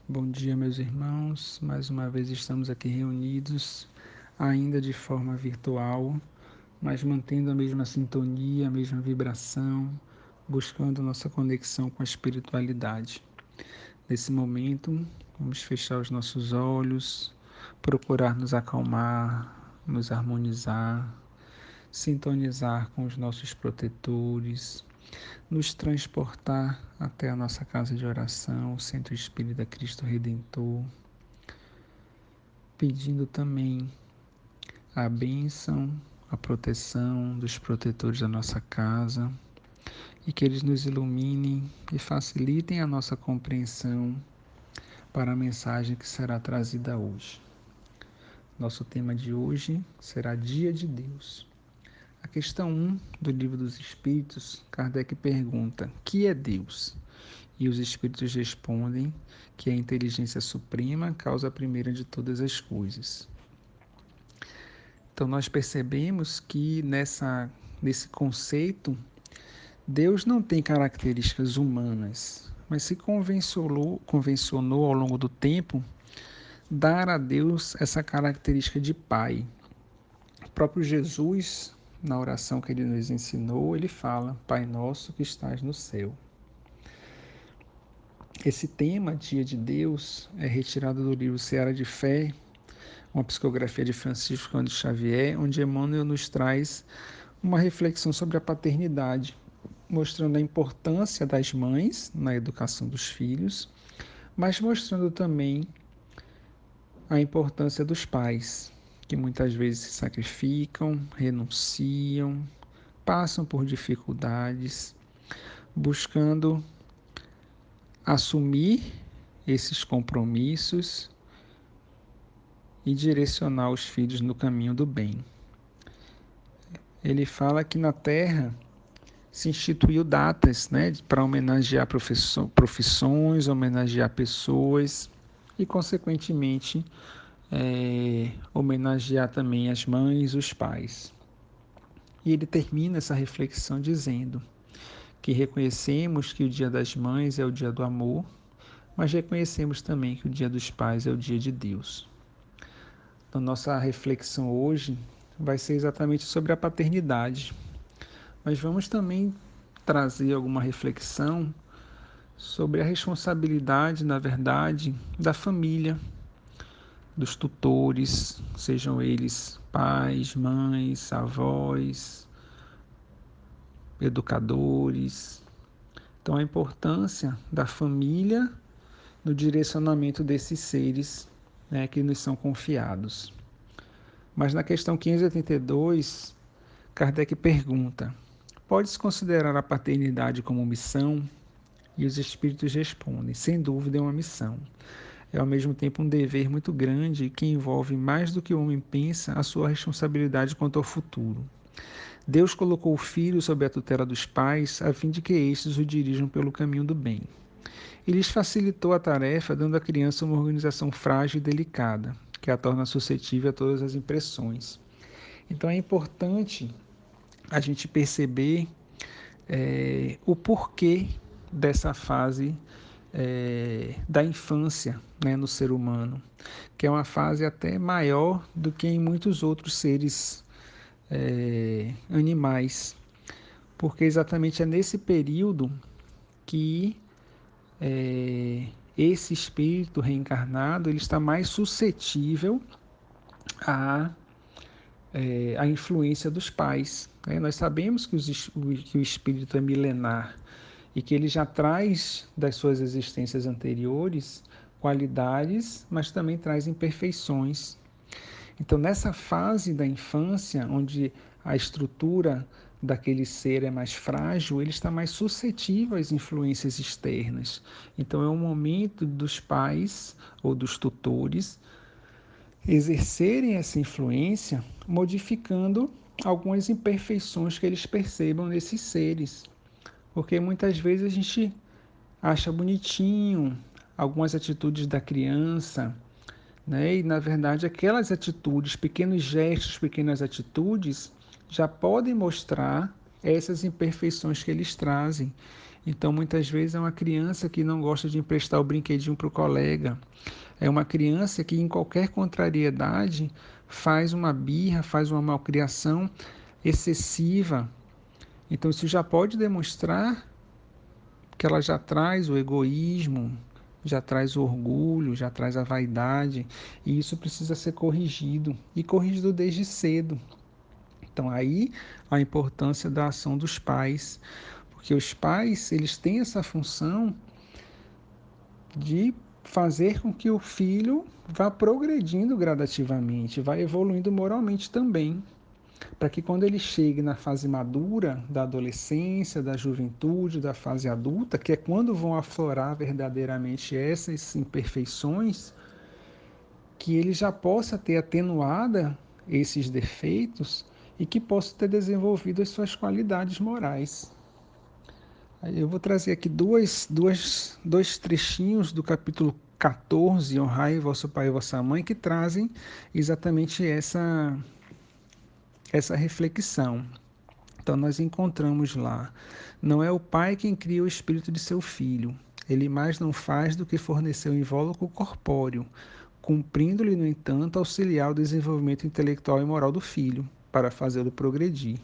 Bom dia, meus irmãos. Mais uma vez estamos aqui reunidos, ainda de forma virtual, mas mantendo a mesma sintonia, a mesma vibração, buscando nossa conexão com a espiritualidade. Nesse momento, vamos fechar os nossos olhos, procurar nos acalmar, nos harmonizar, sintonizar com os nossos protetores, nos transportar até a nossa casa de oração, o Centro Espírita Cristo Redentor, pedindo também a bênção, a proteção dos protetores da nossa casa e que eles nos iluminem e facilitem a nossa compreensão para a mensagem que será trazida hoje. Nosso tema de hoje será Dia de Deus. A questão 1 do Livro dos Espíritos, Kardec pergunta: que é Deus? E os Espíritos respondem que é a inteligência suprema, causa primeira de todas as coisas. Então nós percebemos que nesse conceito, Deus não tem características humanas, mas se convencionou ao longo do tempo dar a Deus essa característica de Pai. O próprio Jesus, na oração que ele nos ensinou, ele fala: Pai nosso que estás no céu. Esse tema, Dia de Deus, é retirado do livro Seara de Fé, uma psicografia de Francisco Cândido Xavier, onde Emmanuel nos traz uma reflexão sobre a paternidade, mostrando a importância das mães na educação dos filhos, mas mostrando também a importância dos pais, que muitas vezes se sacrificam, renunciam, passam por dificuldades, buscando assumir esses compromissos e direcionar os filhos no caminho do bem. Ele fala que na Terra se instituiu datas, para homenagear profissões, homenagear pessoas e, consequentemente, homenagear também as mães, os pais. E ele termina essa reflexão dizendo que reconhecemos que o Dia das Mães é o dia do amor, mas reconhecemos também que o Dia dos Pais é o dia de Deus. Então, nossa reflexão hoje vai ser exatamente sobre a paternidade, mas vamos também trazer alguma reflexão sobre a responsabilidade, na verdade, da família, dos tutores, sejam eles pais, mães, avós, educadores. Então, a importância da família no direcionamento desses seres, que nos são confiados. Mas na questão 582, Kardec pergunta: pode-se considerar a paternidade como missão? E os espíritos respondem: sem dúvida é uma missão. É ao mesmo tempo um dever muito grande que envolve mais do que o homem pensa a sua responsabilidade quanto ao futuro. Deus colocou o filho sob a tutela dos pais a fim de que estes o dirijam pelo caminho do bem. E lhes facilitou a tarefa dando à criança uma organização frágil e delicada, que a torna suscetível a todas as impressões. Então é importante a gente perceber o porquê dessa fase da infância, no ser humano, que é uma fase até maior do que em muitos outros seres animais, porque exatamente é nesse período que esse espírito reencarnado ele está mais suscetível à a influência dos pais. Nós sabemos que o espírito é milenar e que ele já traz das suas existências anteriores qualidades, mas também traz imperfeições. Então, nessa fase da infância, onde a estrutura daquele ser é mais frágil, ele está mais suscetível às influências externas. Então, é um momento dos pais ou dos tutores exercerem essa influência, modificando algumas imperfeições que eles percebam nesses seres. Porque muitas vezes a gente acha bonitinho algumas atitudes da criança, e na verdade aquelas atitudes, pequenos gestos, pequenas atitudes, já podem mostrar essas imperfeições que eles trazem. Então, muitas vezes é uma criança que não gosta de emprestar o brinquedinho para o colega. É uma criança que, em qualquer contrariedade, faz uma birra, faz uma malcriação excessiva. Então, isso já pode demonstrar que ela já traz o egoísmo, já traz o orgulho, já traz a vaidade, e isso precisa ser corrigido, e corrigido desde cedo. Então, aí a importância da ação dos pais, porque os pais, eles têm essa função de fazer com que o filho vá progredindo gradativamente, vá evoluindo moralmente também, para que quando ele chegue na fase madura, da adolescência, da juventude, da fase adulta, que é quando vão aflorar verdadeiramente essas imperfeições, que ele já possa ter atenuada esses defeitos e que possa ter desenvolvido as suas qualidades morais. Eu vou trazer aqui dois trechinhos do capítulo 14, Honrai vosso pai e vossa mãe, que trazem exatamente essa reflexão. Então, nós encontramos lá: não é o pai quem cria o espírito de seu filho, ele mais não faz do que fornecer o invólucro corpóreo, cumprindo-lhe, no entanto, auxiliar o desenvolvimento intelectual e moral do filho, para fazê-lo progredir.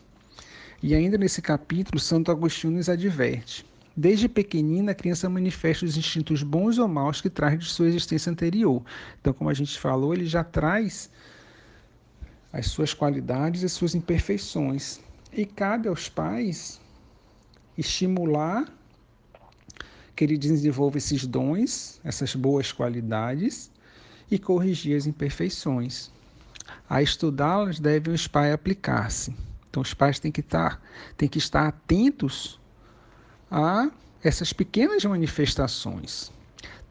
E ainda nesse capítulo, Santo Agostinho nos adverte: desde pequenina, a criança manifesta os instintos bons ou maus que traz de sua existência anterior. Então, como a gente falou, ele já traz as suas qualidades e as suas imperfeições. E cabe aos pais estimular que ele desenvolva esses dons, essas boas qualidades, e corrigir as imperfeições. A estudá-las devem os pais aplicar-se. Então, os pais têm que estar atentos a essas pequenas manifestações.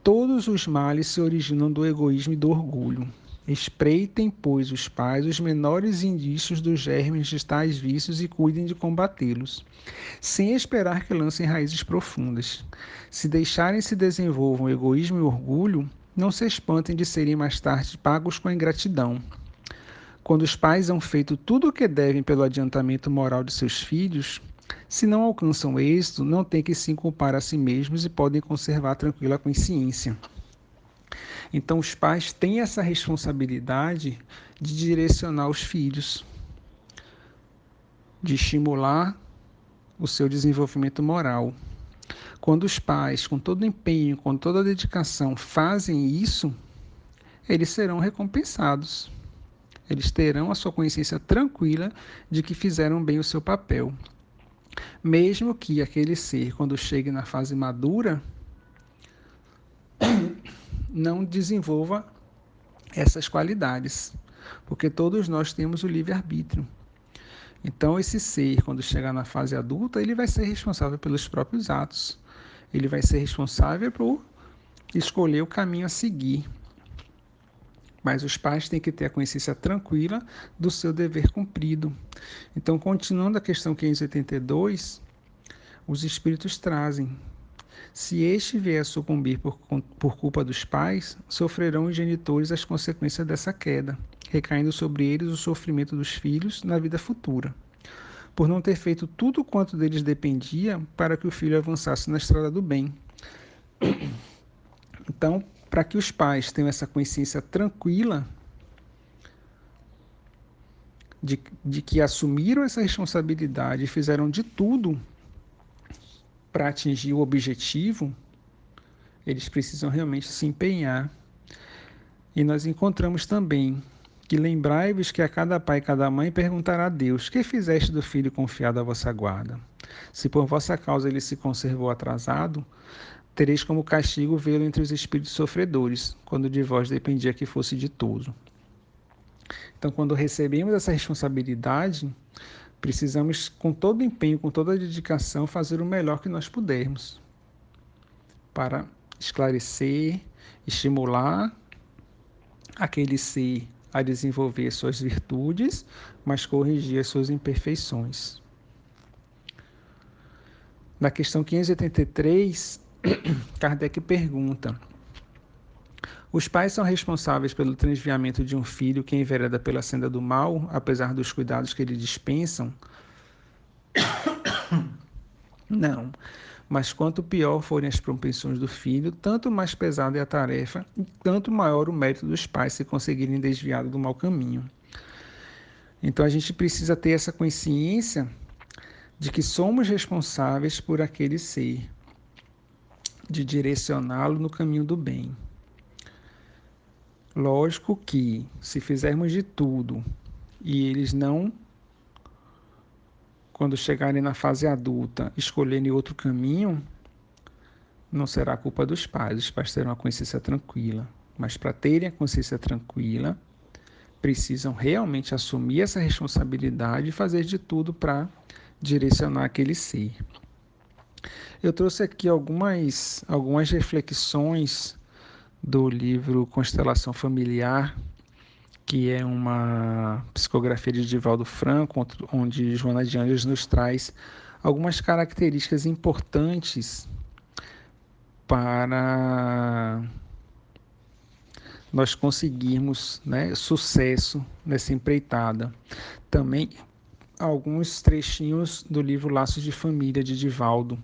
Todos os males se originam do egoísmo e do orgulho. Espreitem, pois, os pais os menores indícios dos germes de tais vícios e cuidem de combatê-los, sem esperar que lancem raízes profundas. Se deixarem se desenvolvam o egoísmo e o orgulho, não se espantem de serem mais tarde pagos com a ingratidão. Quando os pais hão feito tudo o que devem pelo adiantamento moral de seus filhos, se não alcançam êxito, não têm que se culpar a si mesmos e podem conservar tranquila consciência. Então, os pais têm essa responsabilidade de direcionar os filhos, de estimular o seu desenvolvimento moral. Quando os pais, com todo empenho, com toda dedicação, fazem isso, eles serão recompensados. Eles terão a sua consciência tranquila de que fizeram bem o seu papel. Mesmo que aquele ser, quando chegue na fase madura, não desenvolva essas qualidades, porque todos nós temos o livre-arbítrio. Então, esse ser, quando chegar na fase adulta, ele vai ser responsável pelos próprios atos. Ele vai ser responsável por escolher o caminho a seguir. Mas os pais têm que ter a consciência tranquila do seu dever cumprido. Então, continuando a questão 582, os espíritos trazem: se este vier a sucumbir por culpa dos pais, sofrerão os genitores as consequências dessa queda, recaindo sobre eles o sofrimento dos filhos na vida futura, por não ter feito tudo quanto deles dependia para que o filho avançasse na estrada do bem. Então, para que os pais tenham essa consciência tranquila de que assumiram essa responsabilidade e fizeram de tudo para atingir o objetivo, eles precisam realmente se empenhar. E nós encontramos também que lembrai-vos que a cada pai e cada mãe perguntará a Deus: que fizeste do filho confiado à vossa guarda? Se por vossa causa ele se conservou atrasado, tereis como castigo vê-lo entre os espíritos sofredores, quando de vós dependia que fosse ditoso. Então, quando recebemos essa responsabilidade, precisamos, com todo empenho, com toda a dedicação, fazer o melhor que nós pudermos para esclarecer, estimular aquele ser a desenvolver suas virtudes, mas corrigir as suas imperfeições. Na questão 583, Kardec pergunta: os pais são responsáveis pelo transviamento de um filho que envereda pela senda do mal, apesar dos cuidados que lhe dispensam? Não. mas quanto pior forem as propensões do filho, tanto mais pesada é a tarefa e tanto maior o mérito dos pais se conseguirem desviá-lo do mau caminho. Então a gente precisa ter essa consciência de que somos responsáveis por aquele ser, de direcioná-lo no caminho do bem. Lógico que, se fizermos de tudo e eles não, quando chegarem na fase adulta, escolherem outro caminho, não será culpa dos pais. Os pais terão a consciência tranquila. Mas para terem a consciência tranquila, precisam realmente assumir essa responsabilidade e fazer de tudo para direcionar aquele ser. Eu trouxe aqui algumas reflexões do livro Constelação Familiar, que é uma psicografia de Divaldo Franco, onde Joana de Ângeles nos traz algumas características importantes para nós conseguirmos, né, sucesso nessa empreitada. Também alguns trechinhos do livro Laços de Família, de Divaldo.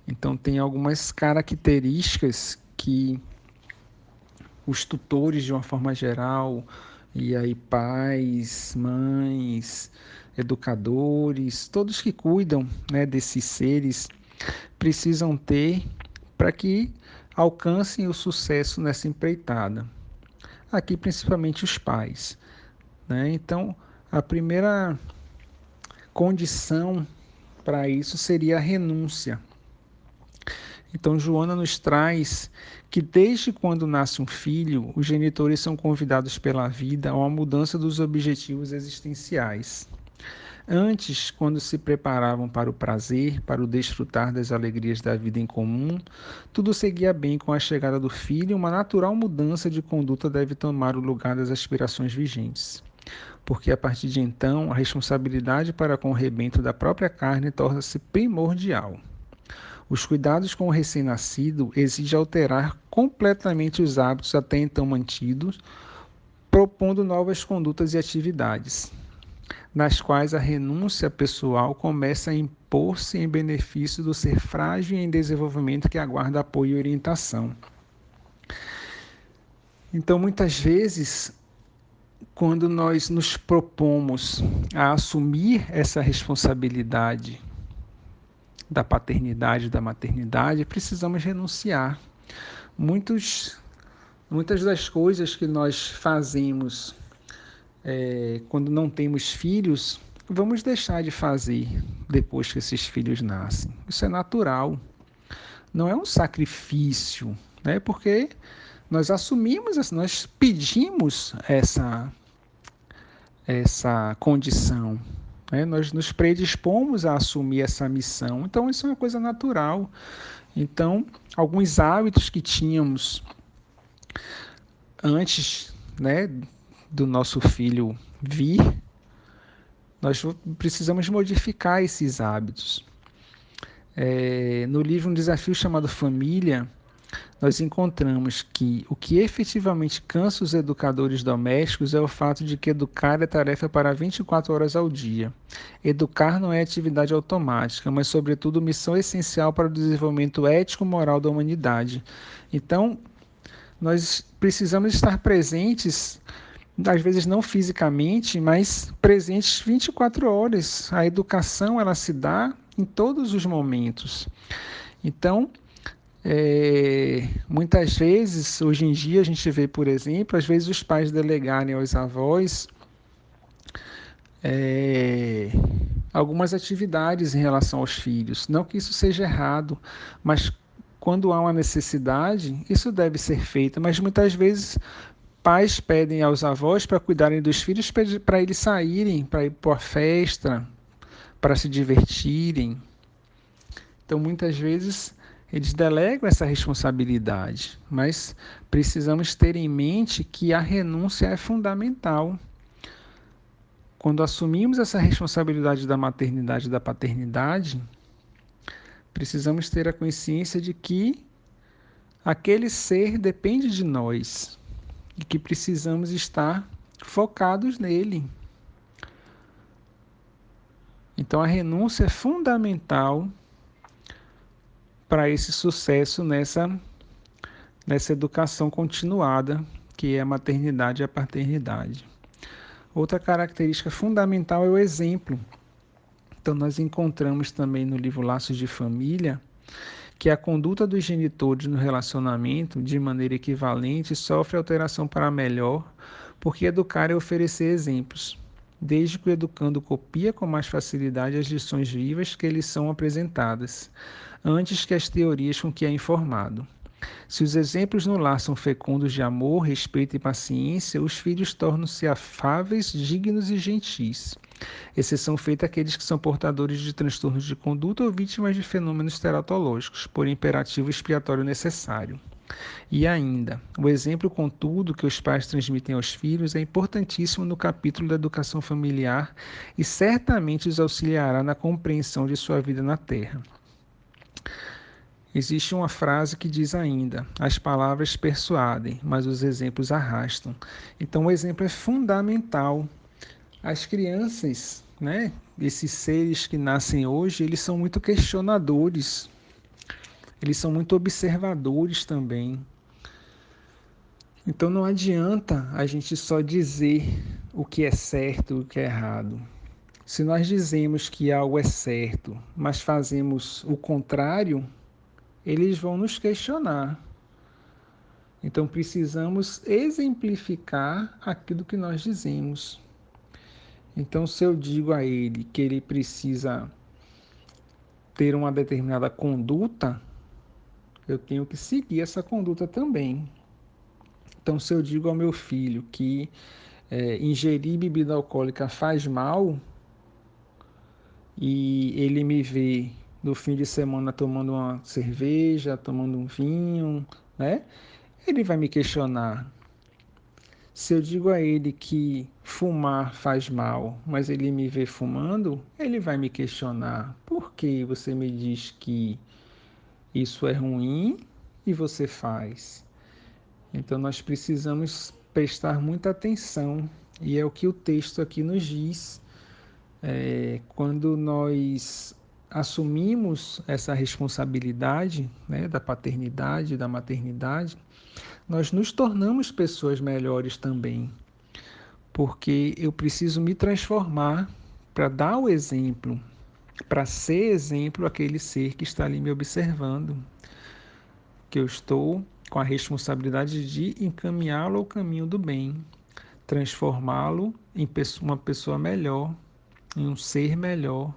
Então, tem algumas características que os tutores, de uma forma geral, e aí pais, mães, educadores, todos que cuidam, né, desses seres, precisam ter para que alcancem o sucesso nessa empreitada. Aqui, principalmente os pais, né? Então, a primeira condição para isso seria a renúncia. Então, Joana nos traz que desde quando nasce um filho, os genitores são convidados pela vida a uma mudança dos objetivos existenciais. Antes, quando se preparavam para o prazer, para o desfrutar das alegrias da vida em comum, tudo seguia bem com a chegada do filho, uma natural mudança de conduta deve tomar o lugar das aspirações vigentes. Porque a partir de então, a responsabilidade para com o rebento da própria carne torna-se primordial. Os cuidados com o recém-nascido exigem alterar completamente os hábitos até então mantidos, propondo novas condutas e atividades, nas quais a renúncia pessoal começa a impor-se em benefício do ser frágil e em desenvolvimento que aguarda apoio e orientação. Então, muitas vezes, quando nós nos propomos a assumir essa responsabilidade da paternidade, da maternidade, precisamos renunciar. Muitas das coisas que nós fazemos quando não temos filhos, vamos deixar de fazer depois que esses filhos nascem. Isso é natural. Não é um sacrifício, né? Porque nós assumimos, nós pedimos essa condição. Nós nos predispomos a assumir essa missão. Então, isso é uma coisa natural. Então, alguns hábitos que tínhamos antes, né, do nosso filho vir, nós precisamos modificar esses hábitos. No livro Um Desafio Chamado Família, nós encontramos que o que efetivamente cansa os educadores domésticos é o fato de que educar é tarefa para 24 horas ao dia. Educar não é atividade automática, mas, sobretudo, missão essencial para o desenvolvimento ético-moral da humanidade. Então, nós precisamos estar presentes, às vezes não fisicamente, mas presentes 24 horas. A educação, ela se dá em todos os momentos. Então, muitas vezes, hoje em dia, a gente vê, por exemplo, às vezes os pais delegarem aos avós algumas atividades em relação aos filhos. Não que isso seja errado, mas quando há uma necessidade, isso deve ser feito. Mas muitas vezes pais pedem aos avós para cuidarem dos filhos, para eles saírem, para ir para a festa, para se divertirem. Então, muitas vezes, eles delegam essa responsabilidade, mas precisamos ter em mente que a renúncia é fundamental. Quando assumimos essa responsabilidade da maternidade e da paternidade, precisamos ter a consciência de que aquele ser depende de nós e que precisamos estar focados nele. Então, a renúncia é fundamental para esse sucesso nessa educação continuada, que é a maternidade e a paternidade. Outra característica fundamental é o exemplo. Então, nós encontramos também no livro Laços de Família que a conduta dos genitores no relacionamento, de maneira equivalente, sofre alteração para melhor, porque educar é oferecer exemplos, desde que o educando copia com mais facilidade as lições vivas que lhes são apresentadas, antes que as teorias com que é informado. Se os exemplos no lar são fecundos de amor, respeito e paciência, os filhos tornam-se afáveis, dignos e gentis. Exceção feita àqueles que são portadores de transtornos de conduta ou vítimas de fenômenos teratológicos, por imperativo expiatório necessário. E ainda, o exemplo, contudo, que os pais transmitem aos filhos é importantíssimo no capítulo da educação familiar e certamente os auxiliará na compreensão de sua vida na Terra. Existe uma frase que diz ainda: as palavras persuadem, mas os exemplos arrastam. Então, o exemplo é fundamental. As crianças, né, esses seres que nascem hoje, eles são muito questionadores, eles são muito observadores também. Então, não adianta a gente só dizer o que é certo e o que é errado. Se nós dizemos que algo é certo, mas fazemos o contrário, eles vão nos questionar. Então, precisamos exemplificar aquilo que nós dizemos. Então, se eu digo a ele que ele precisa ter uma determinada conduta, eu tenho que seguir essa conduta também. Então, se eu digo ao meu filho que ingerir bebida alcoólica faz mal, e ele me vê no fim de semana tomando uma cerveja, tomando um vinho, né? Ele vai me questionar. Se eu digo a ele que fumar faz mal, mas ele me vê fumando, ele vai me questionar. Por que você me diz que isso é ruim e você faz? Então nós precisamos prestar muita atenção, e é o que o texto aqui nos diz. Quando nós assumimos essa responsabilidade, né, da paternidade, da maternidade, nós nos tornamos pessoas melhores também, porque eu preciso me transformar para dar o exemplo, para ser exemplo àquele ser que está ali me observando, que eu estou com a responsabilidade de encaminhá-lo ao caminho do bem, transformá-lo em uma pessoa melhor, em um ser melhor.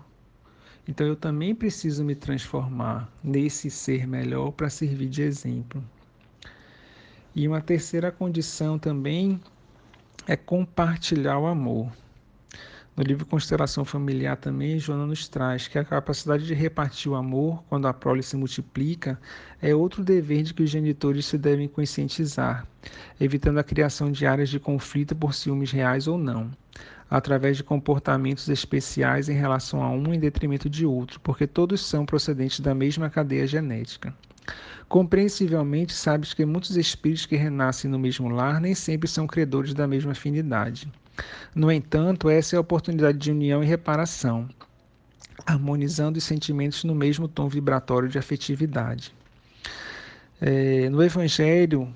Então eu também preciso me transformar nesse ser melhor para servir de exemplo. E uma terceira condição também é compartilhar o amor. No livro Constelação Familiar também, Joana nos traz que a capacidade de repartir o amor, quando a prole se multiplica, é outro dever de que os genitores se devem conscientizar, evitando a criação de áreas de conflito por ciúmes reais ou não, através de comportamentos especiais em relação a um em detrimento de outro, porque todos são procedentes da mesma cadeia genética. Compreensivelmente, sabes que muitos espíritos que renascem no mesmo lar nem sempre são credores da mesma afinidade. No entanto, essa é a oportunidade de união e reparação, harmonizando os sentimentos no mesmo tom vibratório de afetividade. No Evangelho,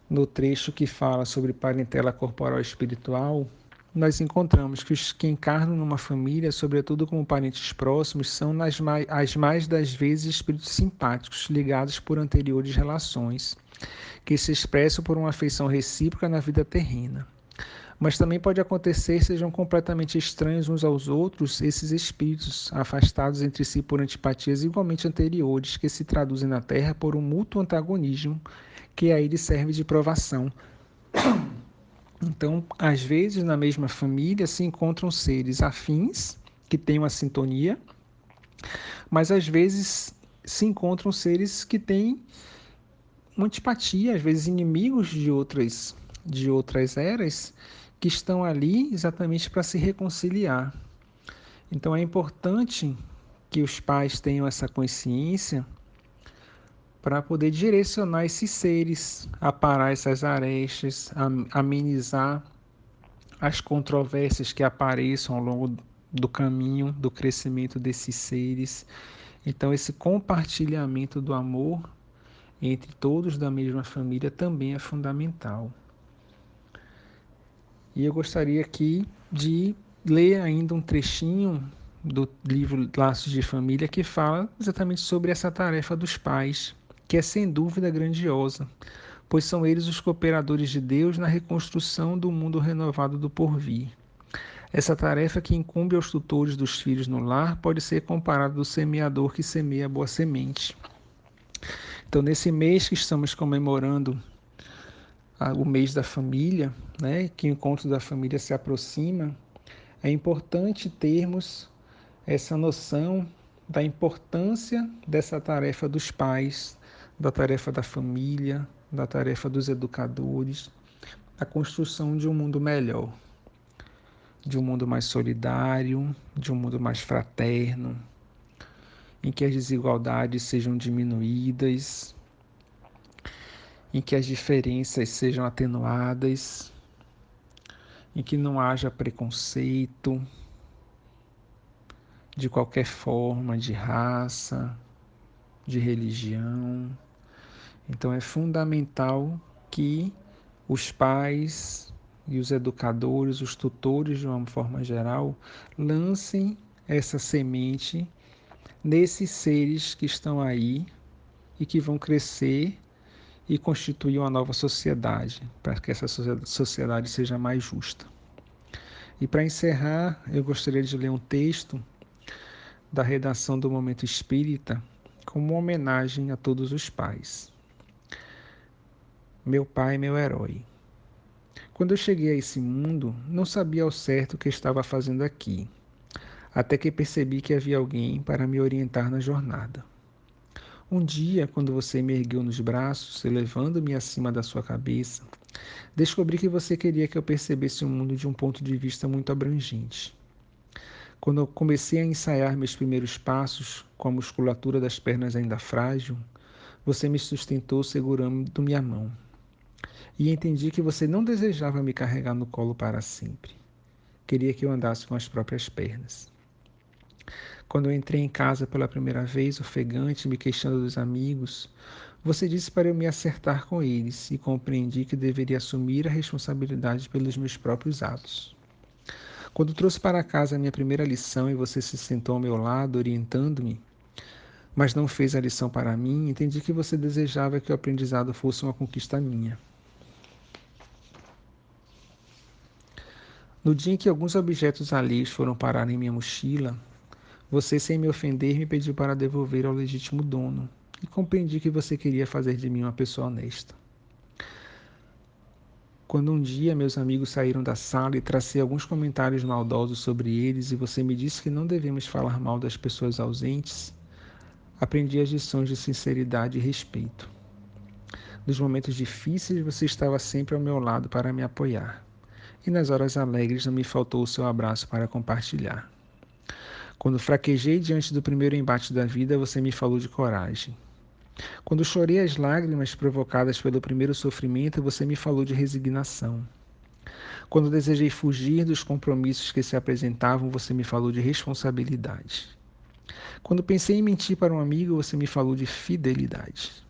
no trecho que fala sobre parentela corporal e espiritual, nós encontramos que os que encarnam numa família, sobretudo como parentes próximos, são as mais das vezes espíritos simpáticos, ligados por anteriores relações, que se expressam por uma afeição recíproca na vida terrena. Mas também pode acontecer sejam completamente estranhos uns aos outros esses espíritos, afastados entre si por antipatias igualmente anteriores, que se traduzem na Terra por um mútuo antagonismo, que a ele serve de provação. Então, às vezes, na mesma família se encontram seres afins, que têm uma sintonia, mas às vezes se encontram seres que têm uma antipatia, às vezes inimigos de outras eras, que estão ali exatamente para se reconciliar. Então é importante que os pais tenham essa consciência para poder direcionar esses seres, aparar essas arestas, amenizar as controvérsias que apareçam ao longo do caminho do crescimento desses seres. Então, esse compartilhamento do amor entre todos da mesma família também é fundamental. E eu gostaria aqui de ler ainda um trechinho do livro Laços de Família que fala exatamente sobre essa tarefa dos pais, que é sem dúvida grandiosa, pois são eles os cooperadores de Deus na reconstrução do mundo renovado do porvir. Essa tarefa que incumbe aos tutores dos filhos no lar pode ser comparada ao semeador que semeia a boa semente. Então, nesse mês que estamos comemorando o mês da família, né, que o encontro da família se aproxima, é importante termos essa noção da importância dessa tarefa dos pais, da tarefa da família, da tarefa dos educadores, a construção de um mundo melhor, de um mundo mais solidário, de um mundo mais fraterno, em que as desigualdades sejam diminuídas, em que as diferenças sejam atenuadas, em que não haja preconceito de qualquer forma, de raça, de religião. Então é fundamental que os pais e os educadores, os tutores de uma forma geral, lancem essa semente nesses seres que estão aí e que vão crescer e constituir uma nova sociedade, para que essa sociedade seja mais justa. E para encerrar, eu gostaria de ler um texto da redação do Momento Espírita como uma homenagem a todos os pais. Meu pai, meu herói. Quando eu cheguei a esse mundo, não sabia ao certo o que estava fazendo aqui, até que percebi que havia alguém para me orientar na jornada. Um dia, quando você me ergueu nos braços, elevando-me acima da sua cabeça, descobri que você queria que eu percebesse o mundo de um ponto de vista muito abrangente. Quando eu comecei a ensaiar meus primeiros passos, com a musculatura das pernas ainda frágil, você me sustentou segurando minha mão. E entendi que você não desejava me carregar no colo para sempre. Queria que eu andasse com as próprias pernas. Quando eu entrei em casa pela primeira vez, ofegante, me queixando dos amigos, você disse para eu me acertar com eles e compreendi que deveria assumir a responsabilidade pelos meus próprios atos. Quando trouxe para casa a minha primeira lição e você se sentou ao meu lado, orientando-me, mas não fez a lição para mim, entendi que você desejava que o aprendizado fosse uma conquista minha. No dia em que alguns objetos alheios foram parar em minha mochila, você, sem me ofender, me pediu para devolver ao legítimo dono, e compreendi que você queria fazer de mim uma pessoa honesta. Quando um dia meus amigos saíram da sala e tracei alguns comentários maldosos sobre eles e você me disse que não devemos falar mal das pessoas ausentes, aprendi as lições de sinceridade e respeito. Nos momentos difíceis, você estava sempre ao meu lado para me apoiar, e nas horas alegres não me faltou o seu abraço para compartilhar. Quando fraquejei diante do primeiro embate da vida, você me falou de coragem. Quando chorei as lágrimas provocadas pelo primeiro sofrimento, você me falou de resignação. Quando desejei fugir dos compromissos que se apresentavam, você me falou de responsabilidade. Quando pensei em mentir para um amigo, você me falou de fidelidade.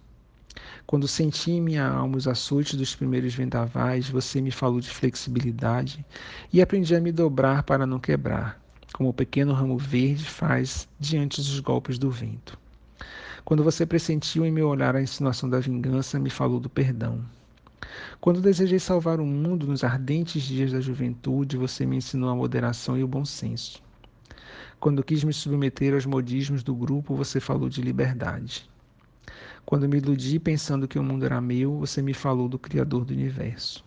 Quando senti em minha alma os açoites dos primeiros vendavais, você me falou de flexibilidade e aprendi a me dobrar para não quebrar, como o pequeno ramo verde faz diante dos golpes do vento. Quando você pressentiu em meu olhar a insinuação da vingança, me falou do perdão. Quando desejei salvar o mundo nos ardentes dias da juventude, você me ensinou a moderação e o bom senso. Quando quis me submeter aos modismos do grupo, você falou de liberdade. Quando me iludi pensando que o mundo era meu, você me falou do Criador do Universo.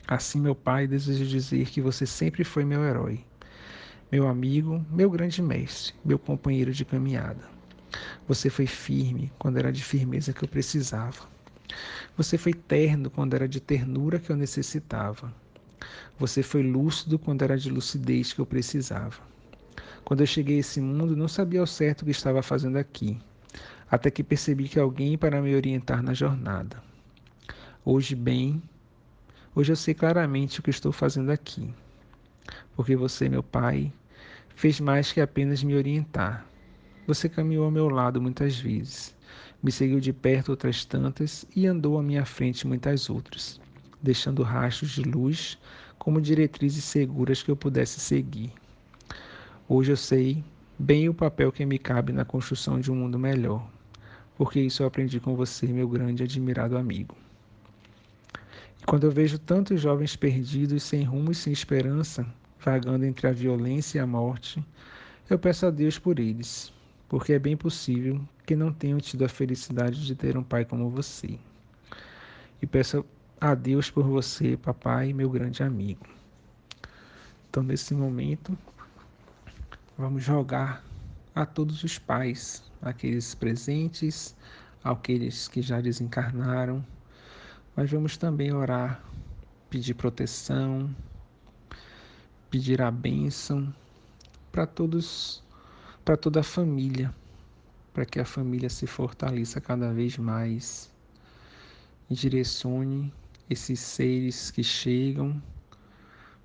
Assim, meu pai, desejo dizer que você sempre foi meu herói, meu amigo, meu grande mestre, meu companheiro de caminhada. Você foi firme quando era de firmeza que eu precisava. Você foi terno quando era de ternura que eu necessitava. Você foi lúcido quando era de lucidez que eu precisava. Quando eu cheguei a esse mundo, não sabia ao certo o que estava fazendo aqui, até que percebi que alguém para me orientar na jornada. Hoje eu sei claramente o que estou fazendo aqui, porque você, meu pai, fez mais que apenas me orientar. Você caminhou ao meu lado muitas vezes, me seguiu de perto outras tantas e andou à minha frente muitas outras, deixando rastros de luz como diretrizes seguras que eu pudesse seguir. Hoje eu sei bem o papel que me cabe na construção de um mundo melhor, porque isso eu aprendi com você, meu grande e admirado amigo. E quando eu vejo tantos jovens perdidos, sem rumo e sem esperança, vagando entre a violência e a morte, eu peço a Deus por eles, porque é bem possível que não tenham tido a felicidade de ter um pai como você. E peço a Deus por você, papai, meu grande amigo. Então, nesse momento, vamos jogar a todos os pais, aqueles presentes, aqueles que já desencarnaram, mas vamos também orar, pedir proteção, pedir a bênção para todos, para toda a família, para que a família se fortaleça cada vez mais e direcione esses seres que chegam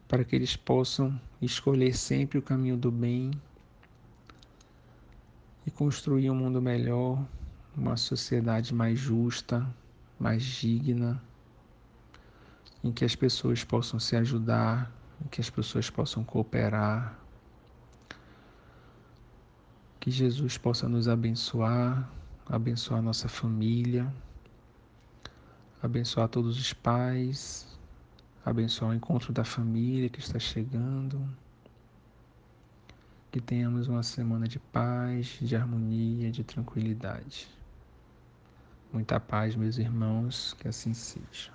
para que eles possam escolher sempre o caminho do bem e construir um mundo melhor, uma sociedade mais justa, mais digna, em que as pessoas possam se ajudar, em que as pessoas possam cooperar, que Jesus possa nos abençoar, abençoar nossa família, abençoar todos os pais, abençoar o encontro da família que está chegando, que tenhamos uma semana de paz, de harmonia, de tranquilidade. Muita paz, meus irmãos, que assim seja.